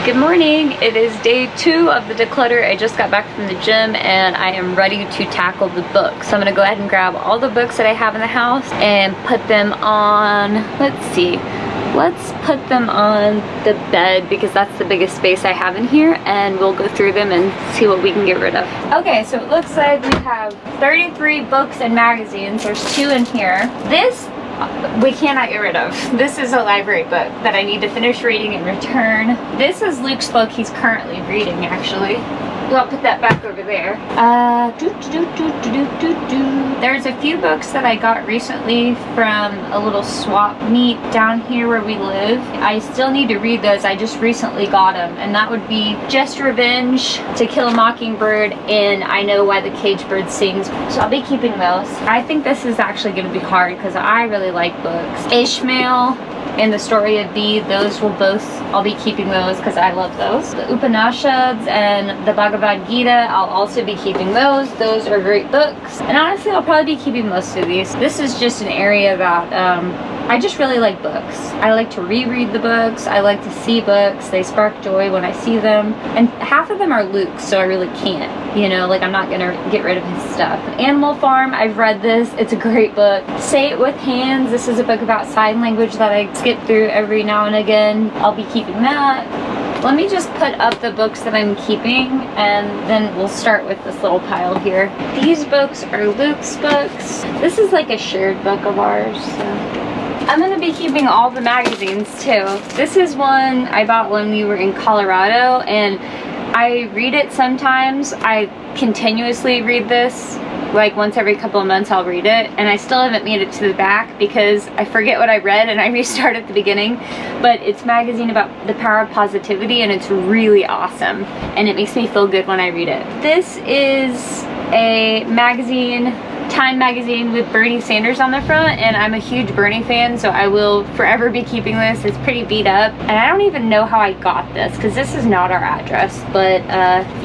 Good morning. It is day 2 of the declutter. I just got back from the gym and I am ready to tackle the books. So I'm gonna go ahead and grab all the books that I have in the house and put them on, let's put them on the bed because that's the biggest space I have in here, and we'll go through them and see what we can get rid of. Okay, so it looks like we have 33 books and magazines. There's 2 in here. This we cannot get rid of. This is a library book that I need to finish reading and return. This is Luke's book he's currently reading, actually. I'll put that back over there. There's a few books that I got recently from a little swap meet down here where we live. I still need to read those. I just recently got them, and that would be Just Revenge, To Kill a Mockingbird, and I Know Why the Caged Bird Sings. So I'll be keeping those. I think this is actually going to be hard because I really like books. Ishmael and The Story of Bee, those will both, I'll be keeping those because I love those. The Upanishads and the Bhagavad Gita, I'll also be keeping those. Those are great books. And honestly, I'll probably be keeping most of these. This is just an area that I just really like books. I like to reread the books. I like to see books. They spark joy when I see them. And half of them are Luke's, so I really can't. You know, like I'm not gonna get rid of his stuff. Animal Farm, I've read this. It's a great book. Say It With Hands. This is a book about sign language that I skip through every now and again. I'll be keeping that. Let me just put up the books that I'm keeping, and then we'll start with this little pile here. These books are Luke's books. This is like a shared book of ours, so. I'm going to be keeping all the magazines too. This is one I bought when we were in Colorado, and I read it sometimes. I continuously read this. Like once every couple of months I'll read it, and I still haven't made it to the back because I forget what I read and I restart at the beginning. But it's a magazine about the power of positivity, and it's really awesome, and it makes me feel good when I read it. This is a magazine, Time magazine, with Bernie Sanders on the front, and I'm a huge Bernie fan, so I will forever be keeping this. It's pretty beat up, and I don't even know how I got this because this is not our address, but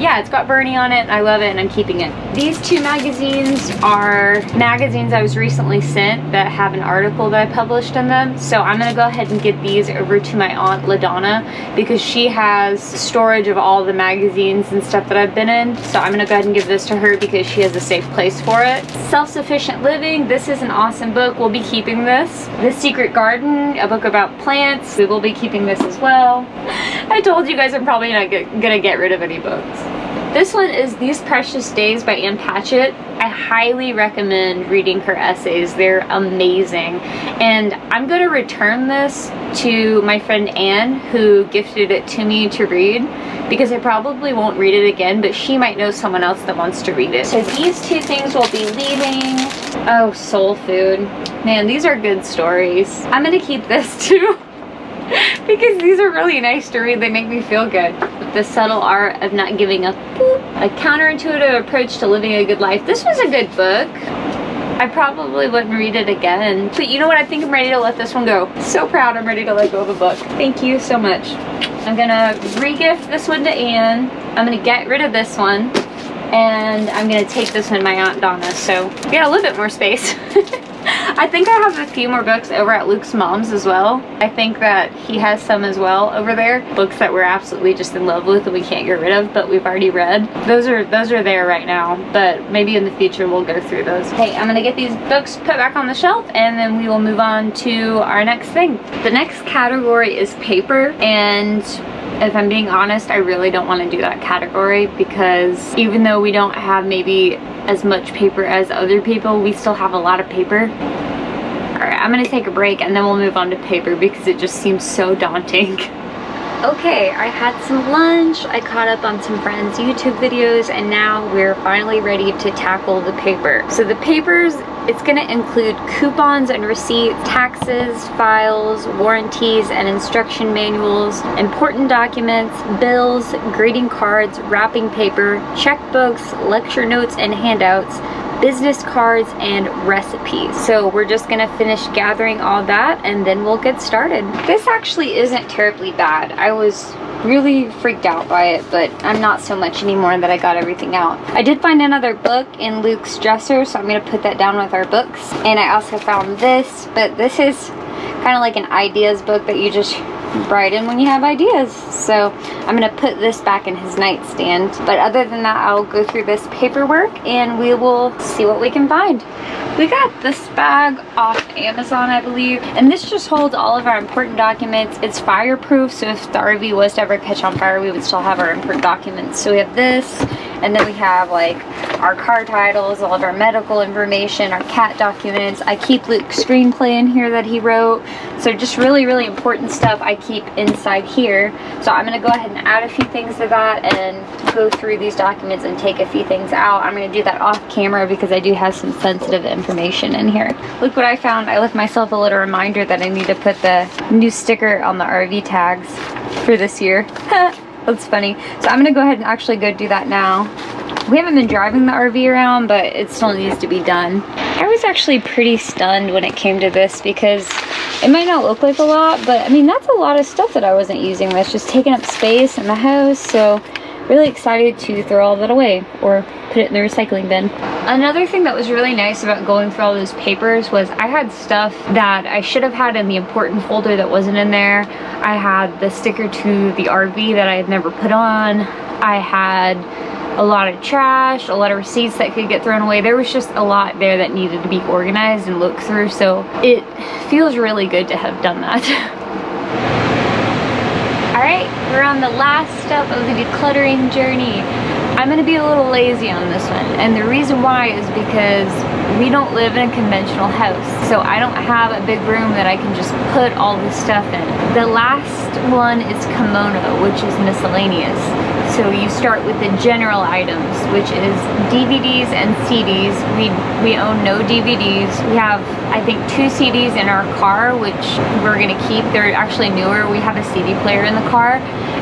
yeah, it's got Bernie on it and I love it, and I'm keeping it. These 2 magazines are magazines I was recently sent that have an article that I published in them, so I'm gonna go ahead and get these over to my aunt LaDonna because she has storage of all the magazines and stuff that I've been in, so I'm gonna go ahead and give this to her because she has a safe place for it. Self-Sufficient Living, this is an awesome book. We'll be keeping this. The Secret Garden, a book about plants. We will be keeping this as well. I told you guys I'm probably not gonna get rid of any books. This one is These Precious Days by Ann Patchett. I highly recommend reading her essays. They're amazing. And I'm going to return this to my friend Anne, who gifted it to me to read, because I probably won't read it again, but she might know someone else that wants to read it. So these 2 things will be leaving. Oh, soul food. Man, these are good stories. I'm going to keep this too. Because these are really nice to read. They make me feel good. The Subtle Art of Not Giving Up. A Counterintuitive Approach to Living a Good Life. This was a good book. I probably wouldn't read it again. But you know what? I think I'm ready to let this one go. So proud I'm ready to let go of a book. Thank you so much. I'm gonna re-gift this one to Anne. I'm gonna get rid of this one. And I'm gonna take this one to my Aunt Donna. So we got a little bit more space. I think I have a few more books over at Luke's mom's as well. I think that he has some as well over there. Books that we're absolutely just in love with and we can't get rid of, but we've already read. Those are there right now, but maybe in the future we'll go through those. Hey, I'm gonna get these books put back on the shelf, and then we will move on to our next thing. The next category is paper, and if I'm being honest, I really don't want to do that category because even though we don't have maybe as much paper as other people, we still have a lot of paper. Alright, I'm gonna take a break and then we'll move on to paper because it just seems so daunting. Okay, I had some lunch, I caught up on some friends' YouTube videos, and now we're finally ready to tackle the paper. So the papers, it's going to include coupons and receipts, taxes, files, warranties and instruction manuals, important documents, bills, greeting cards, wrapping paper, checkbooks, lecture notes and handouts, business cards, and recipes. So we're just gonna finish gathering all that and then we'll get started. This actually isn't terribly bad. I was really freaked out by it, but I'm not so much anymore that I got everything out. I did find another book in Luke's dresser, so I'm gonna put that down with our books. And I also found this, but this is kind of like an ideas book that you just brighten when you have ideas. So I'm gonna put this back in his nightstand. But other than that, I'll go through this paperwork and we will see what we can find. We got this bag off Amazon, I believe, and this just holds all of our important documents. It's fireproof, so if the RV was to ever catch on fire, we would still have our important documents. So we have this, and then we have like our car titles, all of our medical information, our cat documents. I keep Luke's screenplay in here that he wrote. So just really, really important stuff I keep inside here. So I'm gonna go ahead and add a few things to that and go through these documents and take a few things out. I'm gonna do that off camera because I do have some sensitive information in here. Look what I found. I left myself a little reminder that I need to put the new sticker on the RV tags for this year. That's funny. So I'm gonna go ahead and actually go do that now. We haven't been driving the RV around, but it still needs to be done. I was actually pretty stunned when it came to this because it might not look like a lot, but I mean, that's a lot of stuff that I wasn't using. That's just taking up space in the house. So really excited to throw all that away or put it in the recycling bin. Another thing that was really nice about going through all those papers was I had stuff that I should have had in the important folder that wasn't in there. I had the sticker to the RV that I had never put on. I had a lot of trash, a lot of receipts that could get thrown away. There was just a lot there that needed to be organized and looked through, so it feels really good to have done that. Alright, we're on the last step of the decluttering journey. I'm going to be a little lazy on this one, and the reason why is because we don't live in a conventional house, so I don't have a big room that I can just put all this stuff in. The last one is kimono, which is miscellaneous. So you start with the general items, which is DVDs and CDs. We own no DVDs. We have, I think, 2 CDs in our car, which we're gonna keep. They're actually newer. We have a CD player in the car.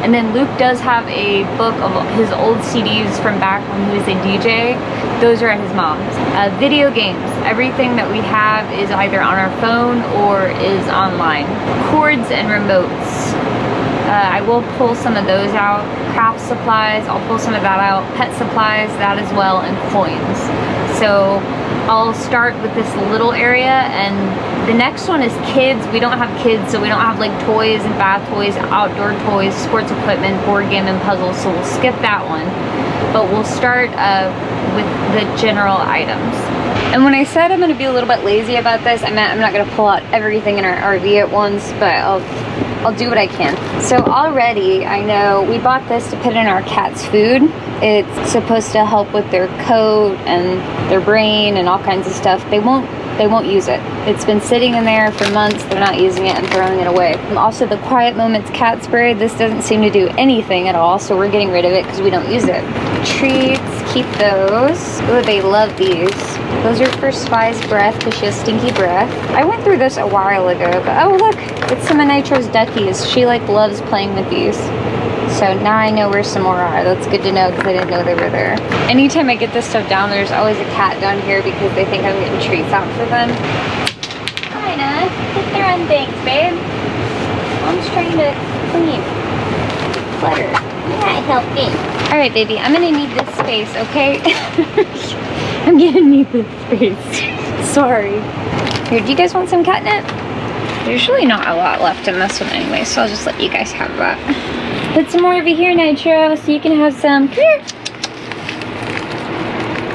And then Luke does have a book of his old CDs from back when he was a DJ. Those are at his mom's. Video games. Everything that we have is either on our phone or is online. Cords and remotes. I will pull some of those out. Craft supplies, I'll pull some of that out. Pet supplies, that as well, and coins. So I'll start with this little area, and the next one is kids. We don't have kids, so we don't have like toys and bath toys, outdoor toys, sports equipment, board game and puzzles, so we'll skip that one. But we'll start with the general items. And when I said I'm going to be a little bit lazy about this, I meant I'm not going to pull out everything in our RV at once, but I'll do what I can. So already I know we bought this to put in our cat's food. It's supposed to help with their coat and their brain and all kinds of stuff. They won't use it. It's been sitting in there for months. They're not using it and throwing it away. And also the Quiet Moments cat spray, this doesn't seem to do anything at all, so we're getting rid of it because we don't use it. Treats, keep those. Oh, they love these. Those are for Spy's breath because she has stinky breath. I went through this a while ago, but oh look, it's some of Nitro's duckies. She like loves playing with these. So now I know where some more are. That's good to know because I didn't know they were there. Anytime I get this stuff down, there's always a cat down here because they think I'm getting treats out for them. Kinda. Get their own things, babe. Mom's trying to clean. Clutter. Yeah, helping. Alright, baby, I'm gonna need this space, okay? I'm gonna need this space. Sorry. Here, do you guys want some catnip? There's really not a lot left in this one anyway, so I'll just let you guys have that. Put some more over here, Nitro, so you can have some. Come here.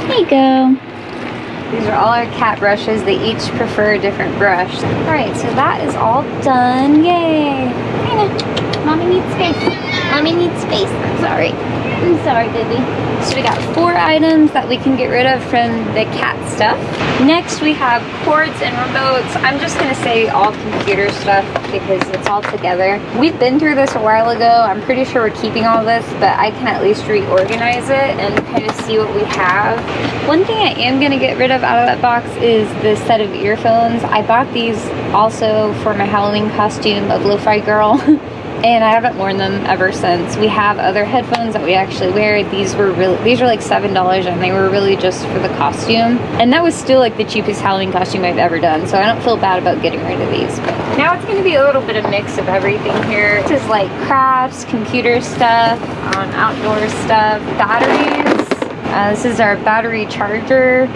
There you go. These are all our cat brushes. They each prefer a different brush. Alright, so that is all done. Yay! Kinda. Mommy needs space. Mommy needs space. I'm sorry, baby. So we got 4 items that we can get rid of from the cat stuff. Next we have cords and remotes. I'm just gonna say all computer stuff because it's all together. We've been through this a while ago. I'm pretty sure we're keeping all this, but I can at least reorganize it and kind of see what we have. One thing I am gonna get rid of out of that box is the set of earphones. I bought these also for my Halloween costume of Lo-Fi Girl. And I haven't worn them ever since. We have other headphones that we actually wear. These were like $7 and they were really just for the costume. And that was still like the cheapest Halloween costume I've ever done. So I don't feel bad about getting rid of these. But now it's gonna be a little bit of mix of everything here. This is like crafts, computer stuff, outdoor stuff, batteries. This is our battery charger.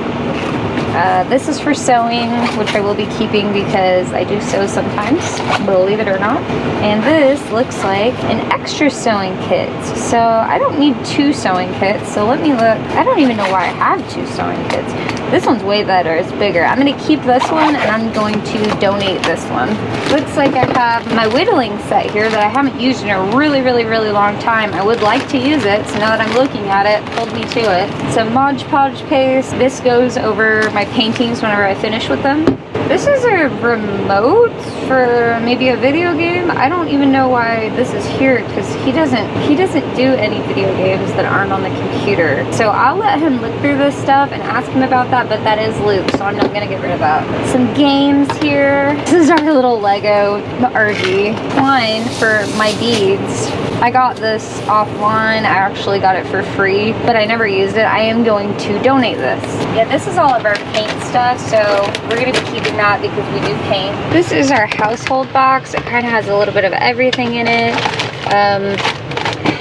This is for sewing, which I will be keeping because I do sew sometimes, believe it or not. And this looks like an extra sewing kit. So I don't need 2 sewing kits. So let me look. I don't even know why I have 2 sewing kits. This one's way better. It's bigger. I'm going to keep this one and I'm going to donate this one. Looks like I have my whittling set here that I haven't used in a really long time. I would like to use it, so now that I'm looking at it, pulled me to it. Some Mod Podge paste. This goes over my paintings whenever I finish with them. This is a remote for maybe a video game. I don't even know why this is here because he doesn't do any video games that aren't on the computer. So I'll let him look through this stuff and ask him about that, but that is Luke, so I'm not gonna get rid of that. Some games here. This is our little Lego RV. One for my beads. I got this offline. I actually got it for free, but I never used it. I am going to donate this. Yeah, this is all of our paint stuff, so we're gonna be keeping that because we do paint. This is our household box. It kind of has a little bit of everything in it.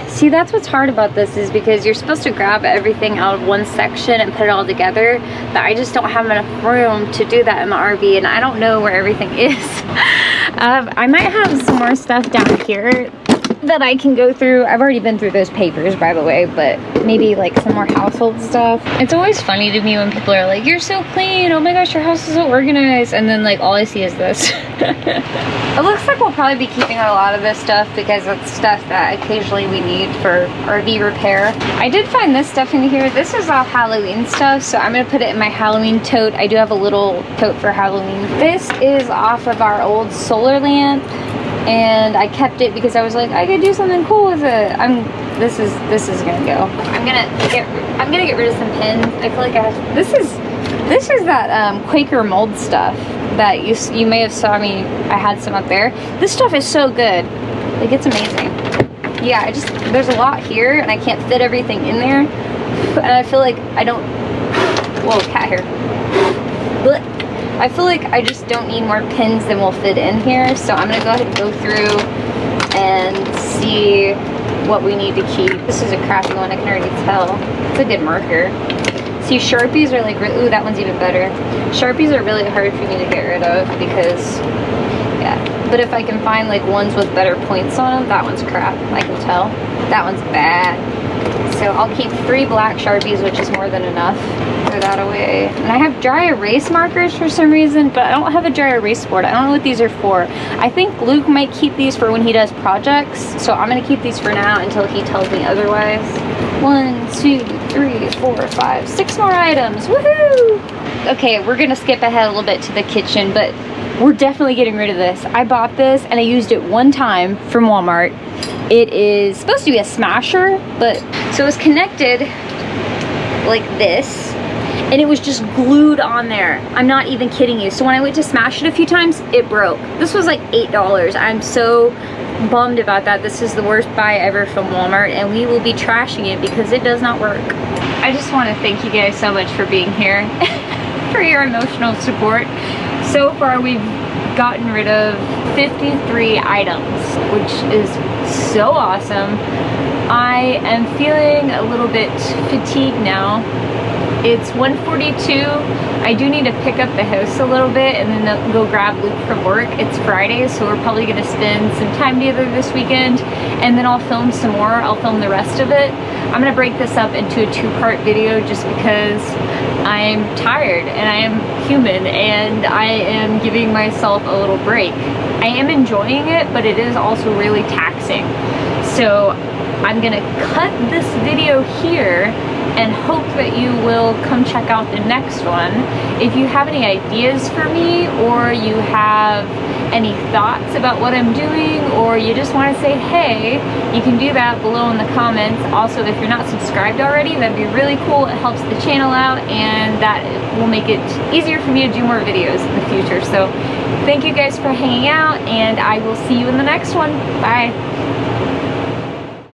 See, that's what's hard about this is because you're supposed to grab everything out of one section and put it all together, but I just don't have enough room to do that in my RV, and I don't know where everything is. I might have some more stuff down here that I can go through. I've already been through those papers, by the way, but maybe like some more household stuff. It's always funny to me when people are like, you're so clean, oh my gosh, your house is so organized, and then like all I see is this. It looks like we'll probably be keeping a lot of this stuff because it's stuff that occasionally we need for RV repair. I did find this stuff in here. This is all Halloween stuff, so I'm gonna put it in my Halloween tote. I do have a little tote for Halloween. This is off of our old solar lamp, and I kept it because I was like, I could do something cool with it. This is gonna go. I'm gonna get rid of some pins. I feel like I have. This is that Quaker mold stuff that you may have saw me. I had some up there. This stuff is so good. Like, it's amazing. Yeah, there's a lot here, and I can't fit everything in there. And I feel like I don't. Whoa, cat hair. But I feel like I just don't need more pins than will fit in here, so I'm gonna go ahead and go through and see what we need to keep. This is a crappy one, I can already tell. It's a good marker. See, Sharpies are like, ooh, that one's even better. Sharpies are really hard for me to get rid of because, yeah. But if I can find like ones with better points on them, that one's crap, I can tell. That one's bad. So I'll keep 3 black Sharpies, which is more than enough. Throw that away. And I have dry erase markers for some reason, but I don't have a dry erase board. I don't know what these are for. I think Luke might keep these for when he does projects, so I'm gonna keep these for now until he tells me otherwise. 1, 2, 3, 4, 5, 6 more items. Woohoo! Okay, we're gonna skip ahead a little bit to the kitchen, but we're definitely getting rid of this. I bought this and I used it one time from Walmart. It is supposed to be a smasher, but so it was connected like this, and it was just glued on there. I'm not even kidding you. So when I went to smash it a few times, it broke. This was like $8. I'm so bummed about that. This is the worst buy ever from Walmart, and we will be trashing it because it does not work. I just want to thank you guys so much for being here, for your emotional support. So far, we've gotten rid of 53 items, which is so awesome. I am feeling a little bit fatigued now. It's 1:42. I do need to pick up the house a little bit and then go grab Luke from work. It's Friday, so we're probably gonna spend some time together this weekend, and then I'll film some more. I'll film the rest of it. I'm gonna break this up into a 2-part video just because I'm tired and I am human and I am giving myself a little break. I am enjoying it, but it is also really taxing. So I'm gonna cut this video here and hope that you will come check out the next one. If you have any ideas for me, or you have any thoughts about what I'm doing, or you just want to say hey, you can do that below in the comments. Also, if you're not subscribed already, that'd be really cool. It helps the channel out, and that will make it easier for me to do more videos in the future. So thank you guys for hanging out, and I will see you in the next one. Bye.